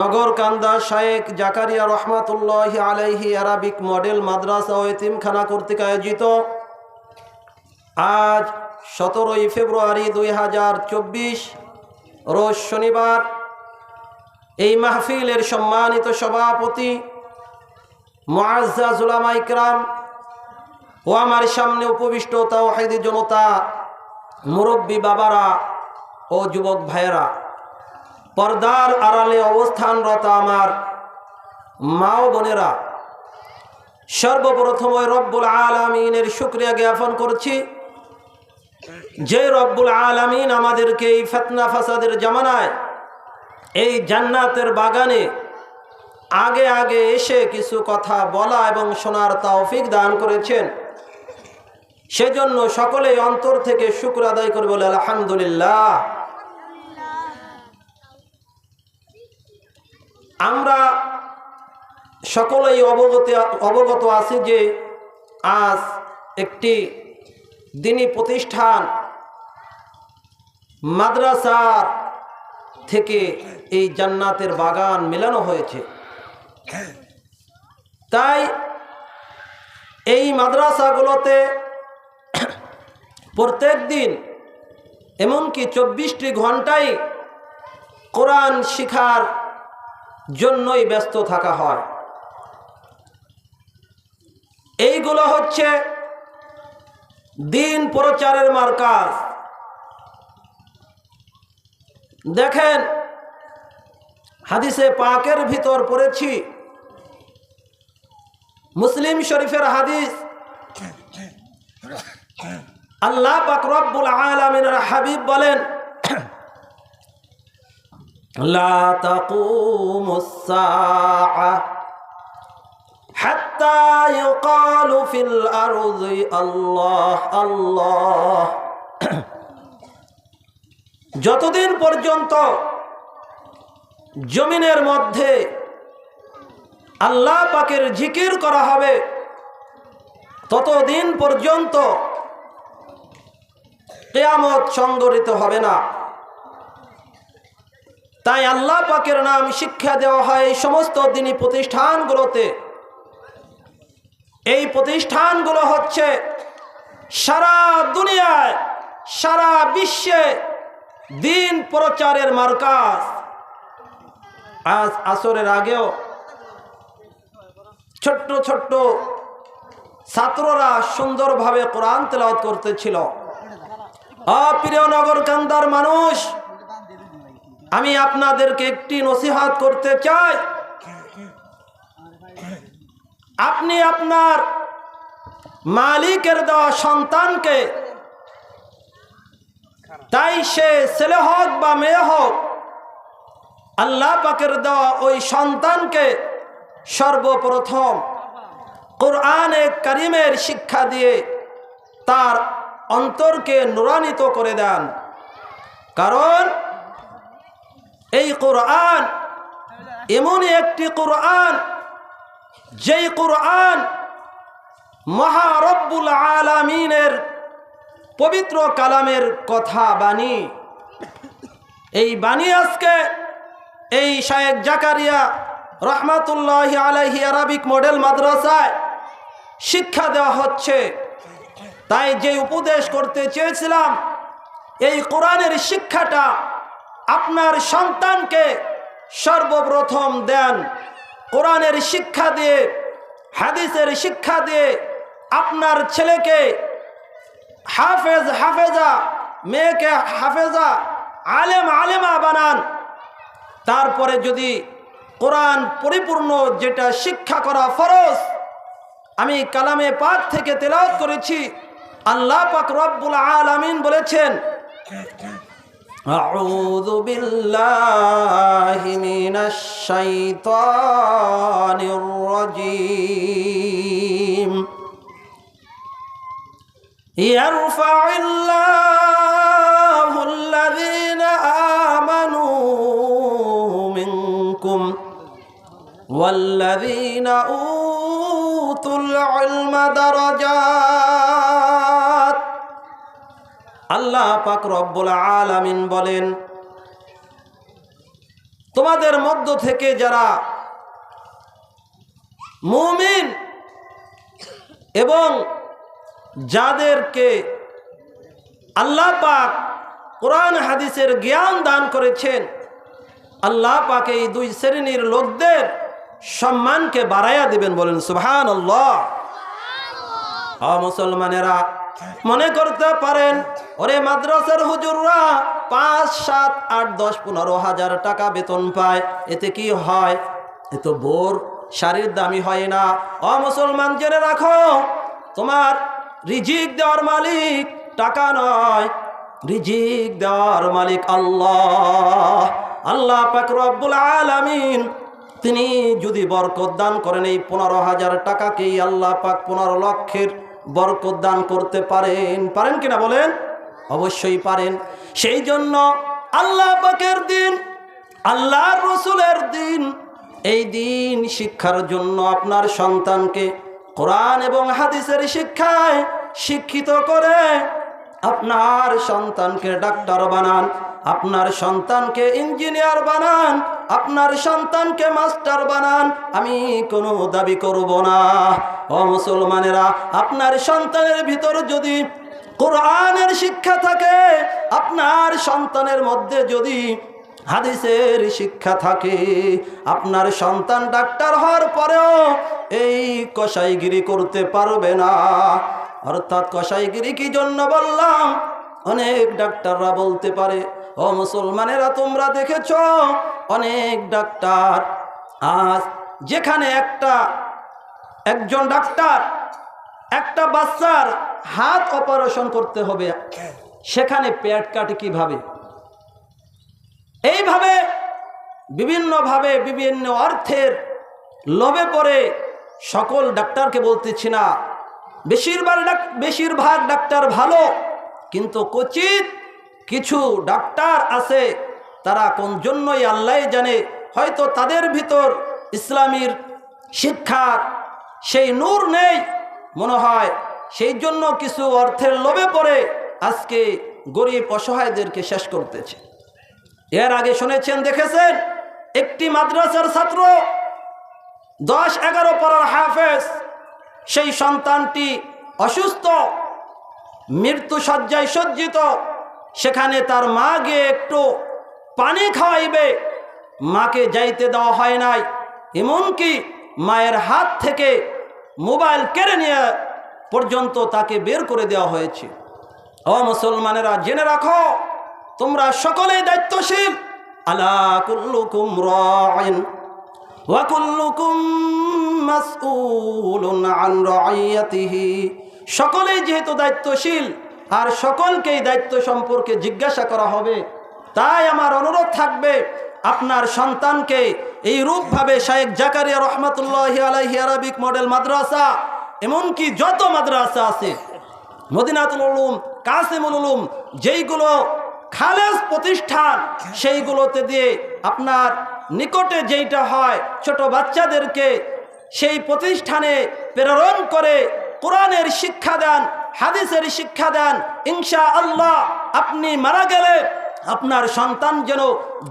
নগরকান্দা শায়েখ জাকারিয়া রহমাতুল্লাহি আলাইহি Arabic model মাদ্রাসা ও এতিমখানা কর্তৃক আয়োজিত আজ 17 ফেব্রুয়ারি 2024 রোজ শনিবার এই মাহফিলের সম্মানিত সভাপতি মুআজ্জাজ উলামা ইকরাম ও আমার সামনে উপবিষ্ট তাওহীদি জনতা, মুরব্বী বাবারা ও যুবক ভাইয়েরা, পর্দার আড়ালে অবস্থানরত আমার মা ও বোনেরা, সর্বপ্রথম ওই রব্বুল আলামিনের শুকরিয়া জ্ঞাপন করছি যে রব্বুল আলামিন আমাদেরকে এই ফিতনা ফাসাদের জামানায় এই জান্নাতের বাগানে আগে আগে এসে কিছু কথা বলা এবং শোনার তৌফিক দান করেছেন। সেজন্য সকলেই অন্তর থেকে শুকর আদায় করে বলে আলহামদুলিল্লাহ। আমরা সকলেই অবগত আছি যে আজ একটি দ্বীনি প্রতিষ্ঠান মাদ্রাসার থেকে এই জান্নাতের বাগান মেলানো হয়েছে। তাই এই মাদ্রাসাগুলোতে প্রত্যেক দিন এমনকি 24টি ঘন্টাই কোরআন শিখার জন্যই ব্যস্ত থাকা হয়। এইগুলো হচ্ছে দিন প্রচারের মার্কাজ। দেখেন, হাদিসে পাকের ভিতর পড়েছি, মুসলিম শরীফের হাদিস, আল্লাহ পাক রব্বুল আলামিনের হাবিব বলেন, লা তাকুমুস সাআ হাত্তা ইউকালু ফিল আরদি আল্লাহ আল্লাহ। যতদিন পর্যন্ত জমিনের মধ্যে আল্লাহ পাকের জিকির করা হবে ততদিন পর্যন্ত কিয়ামত সংঘটিত হবে না। তাই আল্লাহ পাকের নাম শিক্ষা দেওয়া হয় এই সমস্ত দ্বীনি প্রতিষ্ঠানগুলোতে। এই প্রতিষ্ঠানগুলো হচ্ছে সারা দুনিয়ায়, সারা বিশ্বে দিন প্রচারের মার্কাজ। আজ আসরের আগেও ছোট্ট ছোট্ট ছাত্ররা সুন্দরভাবে কোরআন তেলাওয়াত করতেছিল। প্রিয় নগরকান্দার মানুষ, আমি আপনাদেরকে একটি নসিহত করতে চাই। আপনি আপনার মালিকের দেওয়া সন্তানকে, তাই সে ছেলে হোক বা মেয়ে হোক, আল্লাহ পাকের দেওয়া ওই সন্তানকে সর্বপ্রথম কোরআনে কারিমের শিক্ষা দিয়ে তার অন্তরকে নূরান্বিত করে দেন। কারণ এই কোরআন এমনই একটি কোরআন, যেই কোরআন মহা রব্বুল আলামিনের পবিত্র কালামের কথা বাণী। এই বাণী আজকে এই শায়েখ জাকারিয়া রহমাতুল্লাহি আলাইহি আরাবিক মডেল মাদ্রাসায় শিক্ষা দেওয়া হচ্ছে। তাই যে উপদেশ করতে চেয়েছিলাম, এই কোরআনের শিক্ষাটা আপনার সন্তানকে সর্বপ্রথম দেন। কোরআনের শিক্ষা দিয়ে, হাদিসের শিক্ষা দিয়ে আপনার ছেলেকে হাফেজ হাফেজা, মেয়েকে হাফেজা, আলেম আলেমা বানান। তারপরে যদি কোরআন পরিপূর্ণ যেটা শিক্ষা করা ফরজ, আমি কালামে পাক থেকে তেলাওয়াত করেছি, আল্লাহ পাক রব্বুল আলামিন বলেছেন, আউযু বিল্লাহি মিনাশ শাইতানির রাজীম, ইয়ারফা'ুল্লাযীনা আমানু মিনকুম ওয়াল্লাযীনা উতুল ইলমা দারাজাত। আল্লাহ পাক রব্বুল আলামিন বলেন, তোমাদের মধ্য থেকে যারা মুমিন এবং যাদেরকে আল্লাহ পাক কোরআন হাদিসের জ্ঞান দান করেছেন, আল্লাহ পাক এই দুই শ্রেণীর লোকদের সম্মানকে বাড়াইয়া দিবেন। বলেন সুবহানাল্লাহ। মুসলমানেরা মনে করতে পারেন, ওরে মাদ্রাসার হুজুররা 5, 7, 8, 10, 15,000 টাকা বেতন পায়, এতে কি হয়? এ তো বোর শাড়ির দামি হয় না। মুসলমান জেনে রাখো, তোমার রিজিক দেওয়ার মালিক টাকা নয়, রিজিক দেওয়ার মালিক আল্লাহ। আল্লাহ পাক রব্বুল আলামিন তিনি যদি বরকত দান করেন, এই 15,000 টাকাকেই আল্লাহ পাক 15 লক্ষের বরকত দান করতে পারেন। পারেন কিনা বলেন? অবশ্যই পারেন। সেই জন্য আল্লাহ পাকের দিন, আল্লাহর রাসূলের দিন, এই দিন শিক্ষার জন্য আপনার সন্তানকে কোরআন এবং হাদিসের শিক্ষায় শিক্ষিত করে আপনার সন্তানকে ডাক্তার বানান, আপনার সন্তানকে ইঞ্জিনিয়ার বানান, আপনার সন্তানকে মাস্টার বানান। আমি কোনো দাবি করব না। মুসলমানেরা, আপনার সন্তানের ভিতর যদি কোরআনের শিক্ষা থাকে, আপনার সন্তানের মধ্যে যদি হাদিসের শিক্ষা থাকে, আপনার সন্তান ডাক্তার হওয়ার পরেও এই কসাইগিরি করতে পারবে না। অর্থাৎ কসাইগিরি কি জন্য বললাম? অনেক ডাক্তাররা বলতে পারে, মুসলমানেরা তোমরা দেখেছ অনেক ডাক্তার, আজ যেখানে একজন ডাক্তার একটা বাচ্চার হাত অপারেশন করতে হবে, সেখানে পেট কাটে কিভাবে? এইভাবে বিভিন্নভাবে বিভিন্ন অর্থের লোভে পড়ে, সকল ডাক্তারকে বলতেছি না, বেশিরভাগ ডাক্তার ভালো, কিন্তু কচিত কিছু ডাক্তার আছে, তারা কোন জন্যই আল্লাহ জানে, হয়তো তাদের ভিতর ইসলামের শিক্ষার সেই নূর নেই মনে হয়, সেই জন্য কিছু অর্থের লোভে পড়ে আজকে গরিব অসহায়দেরকে শেষ করতেছে। এর আগে শুনেছেন, দেখেছেন, একটি মাদ্রাসার ছাত্র 10-11 পড়ার হাফেজ, সেই সন্তানটি অসুস্থ, মৃত্যু শয্যায় সজ্জিত, সেখানে তার মা গিয়ে একটু পানি খাওয়াইবে, মাকে যাইতে দেওয়া হয় নাই, এমনকি মায়ের হাত থেকে মোবাইল কেড়ে নিয়ে পর্যন্ত তাকে বের করে দেওয়া হয়েছে। মুসলমানেরা জেনে রাখো, তোমরা সকলেই দায়িত্বশীল। আলা কুল্লুকুম রাইন ওয়া কুল্লুকুম মাসউলুন আন রাইয়াতিহি। সকলেই যেহেতু দায়িত্বশীল, আর সকলকেই দায়িত্ব সম্পর্কে জিজ্ঞাসা করা হবে, তাই আমার অনুরোধ থাকবে, আপনার সন্তানকে এই রূপভাবে শায়েখ জাকারিয়া রহমাতুল্লাহি আলাইহি আরাবিক মডেল মাদ্রাসা, এমনকি যত মাদ্রাসা আছে, মদিনাতুল উলুম, কাসিমুল উলুম, যেইগুলো খালেস প্রতিষ্ঠান, সেইগুলোতে দিয়ে আপনার নিকটে যেইটা হয়, ছোট বাচ্চাদেরকে সেই প্রতিষ্ঠানে প্রেরণ করে কোরআনের শিক্ষা দেন, হাদিসের শিক্ষা দেন। ইনশাআল্লাহ আপনি মারা গেলে আপনার সন্তান যেন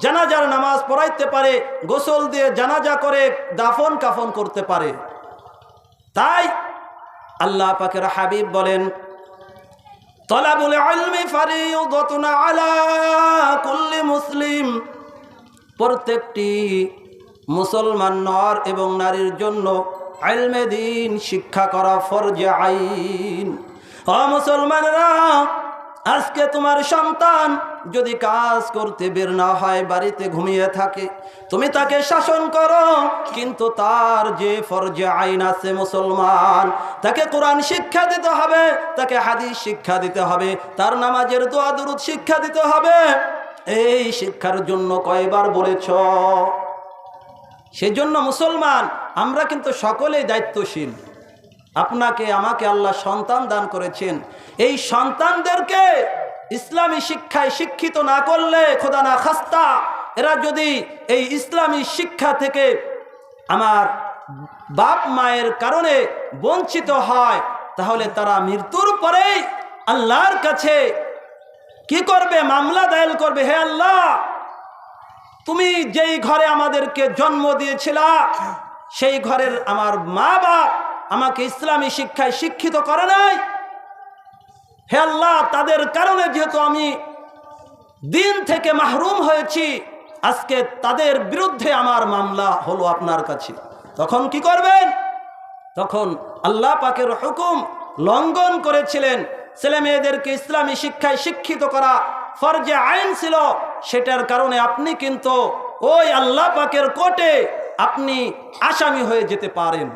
জানাজার নামাজ পড়াইতে পারে, গোসল দিয়ে জানাজা করে দাফন কাফন করতে পারে। তাই আল্লাহ পাকের হাবিব বলেন, তলাবুল ইলমি ফারিয়দাতুন আলা কুল্লি মুসলিম। প্রত্যেকটি মুসলমান নর এবং নারীর জন্য ইলমে দ্বীন শিক্ষা করা ফরজে আইন। মুসলমানরা, আজকে তোমার সন্তান যদি কাজ করতে বের না হয়, বাড়িতে ঘুমিয়ে থাকে, তুমি তাকে শাসন করো, কিন্তু তার যে ফরজে আইন আছে মুসলমান, তাকে কোরআন শিক্ষা দিতে হবে, তাকে হাদিস শিক্ষা দিতে হবে, তার নামাজের দোয়া দুরূদ শিক্ষা দিতে হবে। এই শিক্ষার জন্য কয়বার বলেছ? সেজন্য মুসলমান আমরা কিন্তু সকলেই দায়িত্বশীল। আপনাকে আমাকে আল্লাহ সন্তান দান করেছেন, এই সন্তানদেরকে ইসলামী শিক্ষায় শিক্ষিত না করলে, খোদা না খাস্তা, এরা যদি এই ইসলামী শিক্ষা থেকে আমার বাপ মায়ের কারণে বঞ্চিত হয়, তাহলে তারা মৃত্যুর পরেই আল্লাহর কাছে কি করবে? মামলা দায়ের করবে, হে আল্লাহ, তুমি যেই ঘরে আমাদেরকে জন্ম দিয়েছিলা সেই ঘরের আমার মা বাপ আমাকে ইসলামী শিক্ষায় শিক্ষিত করে নাই। হে আল্লাহ, তাদের কারণে যেহেতু আমি দিন থেকে মাহরুম হয়েছি, আজকে তাদের বিরুদ্ধে আমার মামলা হলো আপনার কাছে। তখন কি করবেন? তখন আল্লাহ পাকের হুকুম লঙ্ঘন করেছিলেন। ছেলে মেয়েদেরকে ইসলামী শিক্ষায় শিক্ষিত করা ফরজে আইন ছিল, সেটার কারণে আপনি কিন্তু ওই আল্লাহ পাকের কোর্টে আপনি আসামি হয়ে যেতে পারেন।